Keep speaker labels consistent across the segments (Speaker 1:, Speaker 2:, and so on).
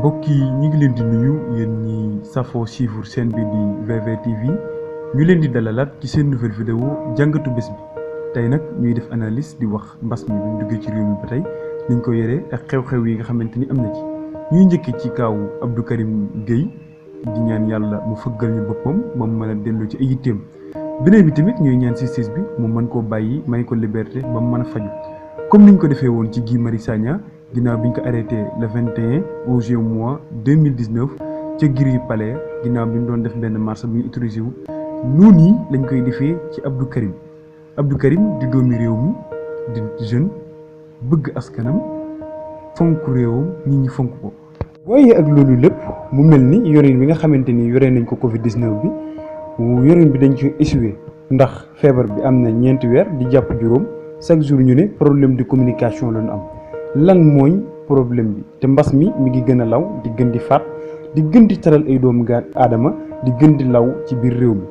Speaker 1: mbokk yi ñi ngi leen di nuyu yéen ñi safoo suivre chaîne bi di VVTV ñu leen di dalalaat ci seen nouvelle vidéo jàngatu bés bi tey nag ñuy def analyse di wax mbas mi buñ duggee ci réew mi ba tey niñ ko yoree ak xew-xew yi nga xamante ni am na ci ñuy njëkkee ci kaawu Abdou Karim Gueye di ñaan yàlla mu fëggal ñu boppam ba mu mën a delloo ci ay yitteem beneen bi tamit ñuy ñaan justice bi mu mën koo bàyyi may ko liberté ba mu mën a faju comme niñ ko defee woon ci Guy Marius Sagna ginnaaw bi ñu ko arrêté le 21 au juin mois 2019 ca Giri Palais ginnaaw bi ñu doon def benn marche bu ñu autorisé wu noonu yi lañ koy defee ci Abdou Karim di doomi réew mi di jeune bëgg askanam fonk réewam nit ñi fonk ko. waaye ak loolu lépp mu mel ni yoreen bi nga xamante ni yoree nañ ko Covid 19 bi yoreen bi dañ ci échoué ndax feebar bi am na ñeenti weer di jàpp juróom chaque jour ñu ne problème de communication la ñu am. lan mooy problème bi te mbas mi ngi gën a law di gën di faat di gën di taral ay doomu aadama di gën di law ci biir réew mi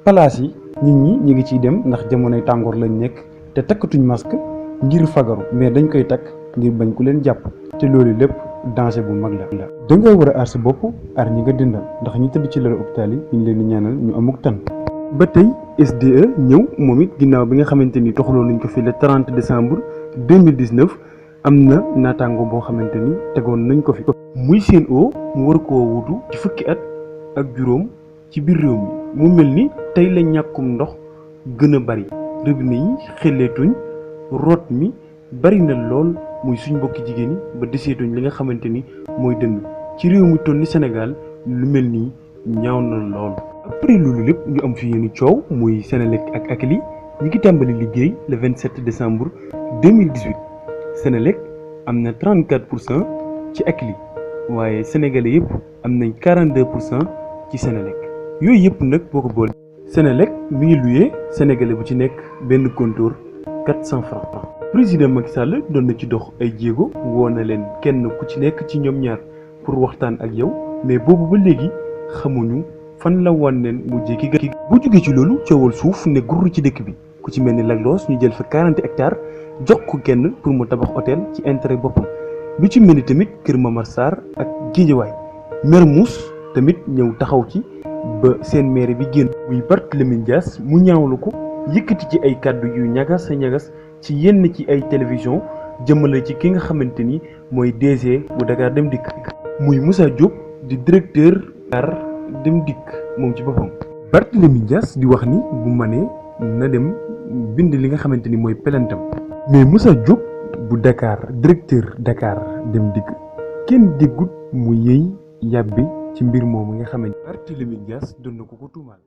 Speaker 1: palaas yi nit ñi ñu ngi ciy dem ndax jamonoy tàngoor lañ nekk te takkatuñ masque ngir fagaru mais dañ koy takk ngir bañ ku leen jàpp te loolu lépp danger bu mag la. da nga war a aar sa bopp aar ñi nga dëndal ndax ñi tëdd ci lalu hôpital yi ñu ngi leen di ñaanal ñu amuk tan. ba tey SDE ñëw moom it ginnaaw bi nga xamante ni toxaloo nañ ko fi le 30 décembre 2019. am na naataango boo xamante ni tegoon nañ ko fi muy Sen'Eau mu war koo wutu ci fukki at ak juróom ci biir réew mi mu mel ni tey la ñàkkum ndox gën a bari robinet yi xelleetuñ root mi bari na lool muy suñ mbokki jigéen ñi ba deseetuñ li nga xamante ni mooy dënd ci réew mi toll ni Sénégal lu mel nii ñaaw na lool. après loolu lépp ñu am fi yéen coow muy Senelec ak Akilee ñi ngi tàmbali liggéey le 27 décembre 2018. Senelec am na 34% ci Akilee waaye sénégalais yëpp am nañ 42% ci Senelec yooyu yëpp nag boo ko boole. Senelec mi ngi luyee sénégalais bu ci nekk benn compteur 400 francs. président Macky Sall doon na ci dox ay jéego woo na leen kenn ku ci nekk ci ñoom ñaar pour waxtaan ak yow mais boobu ba léegi xamuñu fan la wànneen mu jékki ga. bu jógee ci loolu coowal suuf ne gurru ci dëkk bi ku ci mel ni Lagos ñu jël fa 40 hectares. jox ko kenn pour mu tabax hôtel ci intérêt boppam lu ci mel ni tamit Kër Mamar Sarr ak Guédiawaye Mermoz tamit ñëw taxaw ci ba seen maire bi génn muy Barthélémy Dias mu ñaawlu ko yëkkati ci ay kàddu yu ñagas ci yenn ci ay télévision jëmale ci ki nga xamante ni mooy DG bu Dakar Dem Dikk muy Moussa Diop di directeur Dakar Dem Dikk moom ci boppam. Barthélémy Dias di wax ni bu manee na dem bind li nga xamante ni mooy pelantam mais Moussa Diop bu Dakar directeur Dakar Dem Dikk kenn déggut mu yëy yàbbi ci mbir moomu nga xamante Barthélémy Dias doon na ko tuumaal.